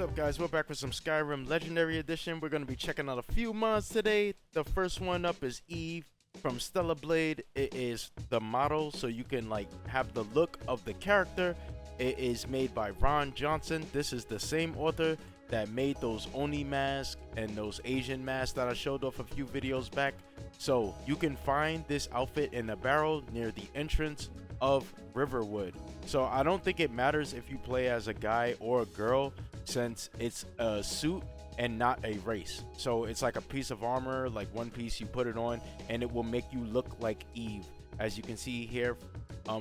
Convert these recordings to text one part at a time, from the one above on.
up, guys? We're back with some Skyrim Legendary Edition. We're going to be checking out a few mods today. The first one up is Eve from Stellar Blade. It is the model, so you can like have the look of the character. It is made by Ron Johnson. This is the same author that made those Oni masks and those Asian masks that I showed off a few videos back. So you can find this outfit in a barrel near the entrance of Riverwood. So I don't think it matters if you play as a guy or a girl, since it's a suit and not a race. So it's like a piece of armor, like one piece, you put it on and it will make you look like Eve. As you can see here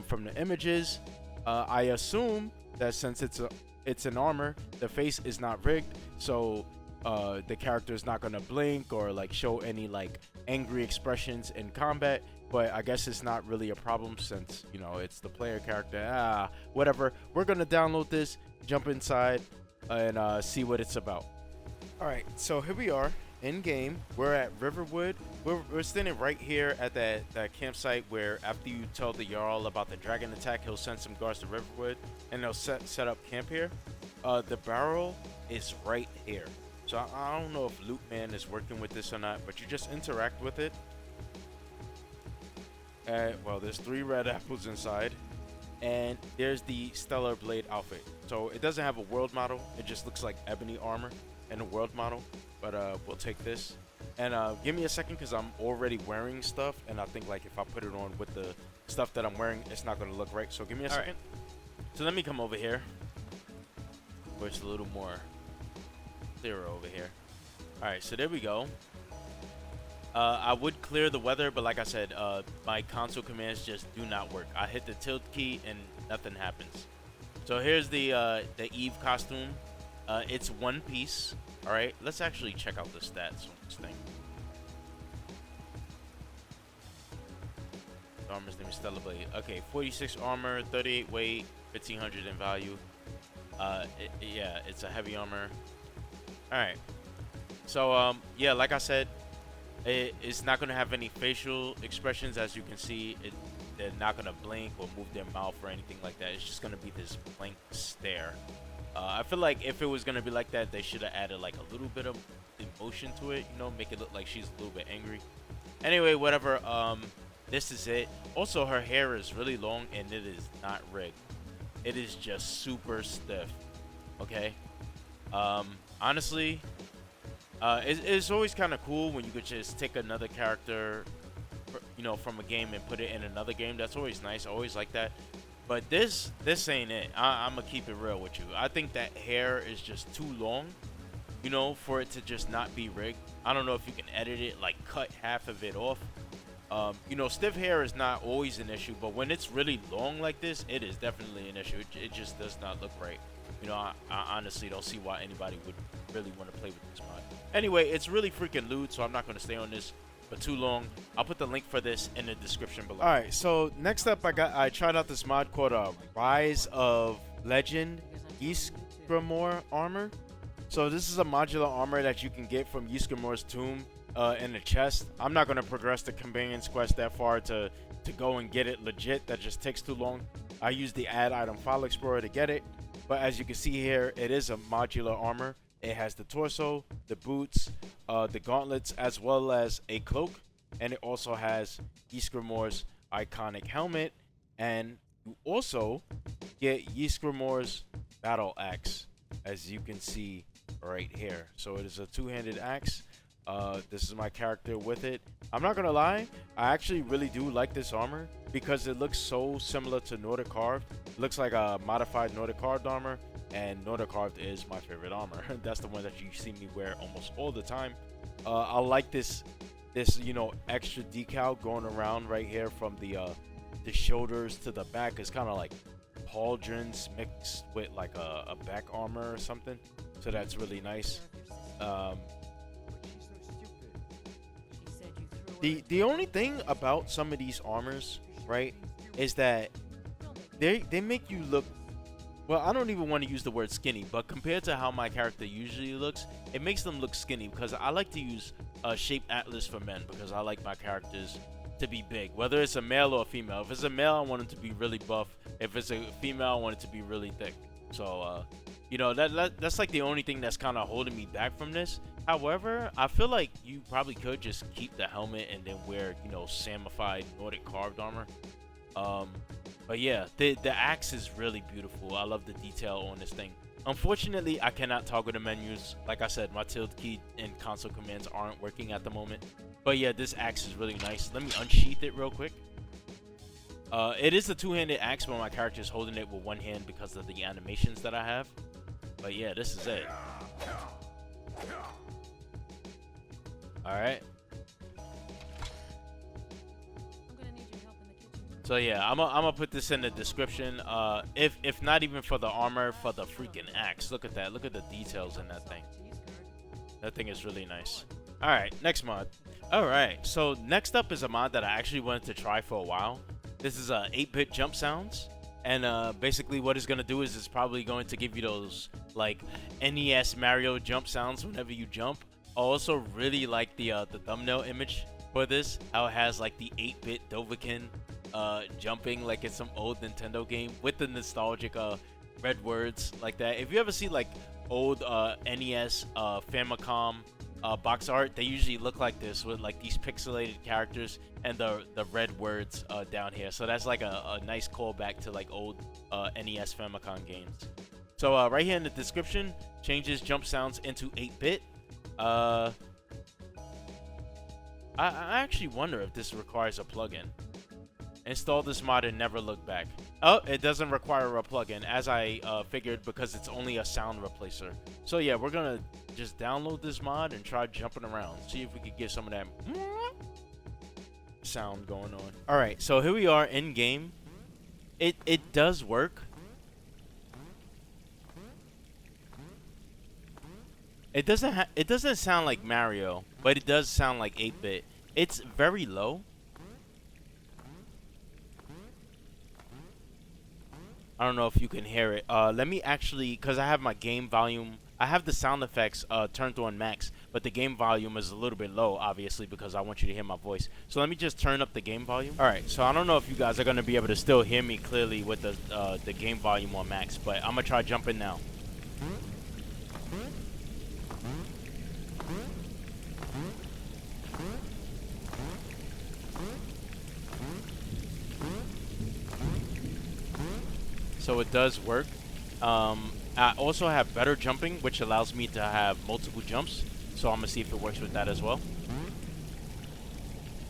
from the images, I assume that since it's an armor, the face is not rigged, so the character is not gonna blink or like show any like angry expressions in combat. But I guess it's not really a problem since, you know, it's the player character. Whatever. We're gonna download this, jump inside, and see what it's about. All right, so here we are in game. We're at Riverwood. We're standing right here at that campsite where after you tell the Jarl about the dragon attack, he'll send some guards to Riverwood and they'll set up camp here. The barrel is right here. So I don't know if Loot Man is working with this or not, but you just interact with it. Well, there's 3 red apples inside, and there's the Stellar Blade outfit. So it doesn't have a world model, it just looks like ebony armor and a world model, but we'll take this. And give me a second, because I'm already wearing stuff, and I think like if I put it on with the stuff that I'm wearing, it's not going to look right. So give me a second. So let me come over here, where it's a little more clearer over here. Alright, so there we go. I would clear the weather, but like I said, my console commands just do not work. I hit the tilt key and nothing happens. So here's the Eve costume. It's one piece. All right, let's actually check out the stats on this thing. The armor's name is Stellar Blade. Okay, 46 armor, 38 weight, 1500 in value. Yeah, it's a heavy armor. All right. So yeah, like I said, it's not going to have any facial expressions. As you can see, they're not going to blink or move their mouth or anything like that. It's just going to be this blank stare. I feel like if it was going to be like that, they should have added like a little bit of emotion to it, you know, make it look like she's a little bit angry. Anyway, whatever. This is it. Also, her hair is really long and it is not rigged. It is just super stiff. Okay. Honestly, it's always kind of cool when you could just take another character, you know, from a game and put it in another game. That's always nice. I always like that. But this ain't it. I'm gonna keep it real with you. I think that hair is just too long, you know, for it to just not be rigged. I don't know if you can edit it, like cut half of it off. You know, stiff hair is not always an issue, but when it's really long like this, it is definitely an issue. It just does not look right. You know, I honestly don't see why anybody would really want to play with this mod. Anyway, it's really freaking lewd, so I'm not going to stay on this for too long. I'll put the link for this in the description below. All right, so next up, I tried out this mod called Rise of Legend Ysgramor armor. So this is a modular armor that you can get from Ysgramor's tomb in the chest. I'm not going to progress the Companion's Quest that far to go and get it legit. That just takes too long. I used the Add Item File Explorer to get it. But as you can see here, it is a modular armor. It has the torso, the boots, the gauntlets, as well as a cloak. And it also has Ysgramor's iconic helmet. And you also get Ysgramor's battle axe, as you can see right here. So it is a two-handed axe. This is my character with it. I'm not gonna lie, I actually really do like this armor because it looks so similar to Nordic Carved. It looks like a modified Nordic Carved armor, and Nordic Carved is my favorite armor. That's the one that you see me wear almost all the time. I like this you know, extra decal going around right here from the shoulders to the back. It's kind of like pauldrons mixed with like a back armor or something. So that's really nice. The only thing about some of these armors, right, is that they make you look, well, I don't even want to use the word skinny, but compared to how my character usually looks, it makes them look skinny because I like to use Shape Atlas for men because I like my characters to be big, whether it's a male or a female. If it's a male, I want it to be really buff. If it's a female, I want it to be really thick. So You know, that's like the only thing that's kind of holding me back from this. However, I feel like you probably could just keep the helmet and then wear, you know, Samified Nordic carved armor. Um, but yeah, the axe is really beautiful. I love the detail on this thing. Unfortunately, I cannot toggle the menus. Like I said, my tilde key and console commands aren't working at the moment. But yeah, this axe is really nice. Let me unsheath it real quick. It is a two-handed axe, but my character is holding it with one hand because of the animations that I have. But yeah, this is it. Alright. So yeah, I'm gonna put this in the description. If not even for the armor, for the freaking axe. Look at that. Look at the details in that thing. That thing is really nice. Alright, next mod. Alright, so next up is a mod that I actually wanted to try for a while. This is 8-bit jump sounds. And basically what it's going to do is it's probably going to give you those like NES Mario jump sounds whenever you jump. I also really like the thumbnail image for this. How it has like the 8-bit Dovahkiin jumping like it's some old Nintendo game with the nostalgic red words like that. If you ever see like old NES Famicom box art, they usually look like this with like these pixelated characters and the red words down here. So that's like a nice callback to like old NES Famicom games. So right here in the description, changes jump sounds into 8-bit. I actually wonder if this requires a plugin. Install this mod and never look back. Oh, it doesn't require a plugin, as I figured, because it's only a sound replacer. So yeah, we're gonna just download this mod and try jumping around. See if we could get some of that sound going on. Alright, so here we are in game. It does work. It doesn't sound like Mario, but it does sound like 8-bit. It's very low. I don't know if you can hear it. Let me actually, because I have my game volume, I have the sound effects turned on max, but the game volume is a little bit low, obviously, because I want you to hear my voice. So let me just turn up the game volume. All right, so I don't know if you guys are going to be able to still hear me clearly with the game volume on max, but I'm going to try jumping now. So it does work. I also have better jumping, which allows me to have multiple jumps. So I'm gonna see if it works with that as well.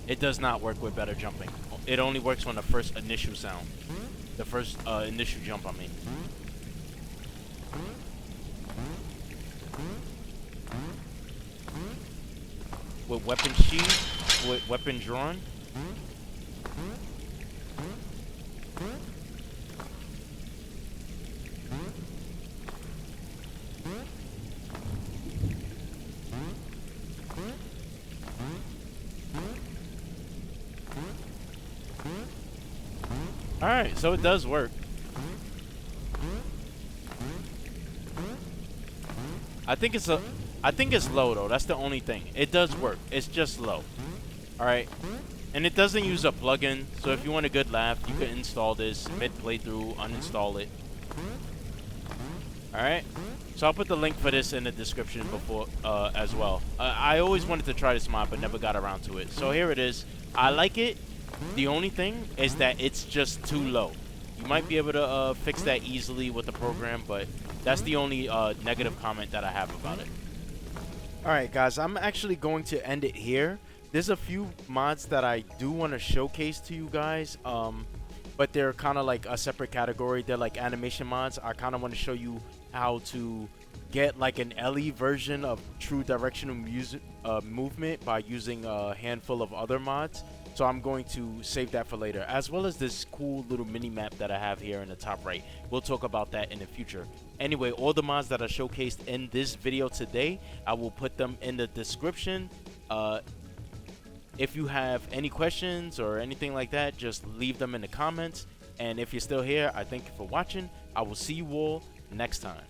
It does not work with better jumping. It only works on the first initial sound. The first initial jump, I mean. With weapon sheath, with weapon drawn. Alright, so it does work. I think it's low though. That's the only thing. It does work. It's just low. Alright. And it doesn't use a plugin, so if you want a good laugh, you can install this mid playthrough, uninstall it. Alright. So I'll put the link for this in the description before as well. I always wanted to try this mod but never got around to it. So here it is. I like it. The only thing is that it's just too low. You might be able to fix that easily with the program, but that's the only negative comment that I have about it. Alright guys, I'm actually going to end it here. There's a few mods that I do want to showcase to you guys, but they're kind of like a separate category. They're like animation mods. I kind of want to show you how to get like an LE version of true directional music movement by using a handful of other mods. So I'm going to save that for later, as well as this cool little mini map that I have here in the top right. We'll talk about that in the future. Anyway, all the mods that are showcased in this video today, I will put them in the description. If you have any questions or anything like that, just leave them in the comments. And if you're still here, I thank you for watching. I will see you all next time.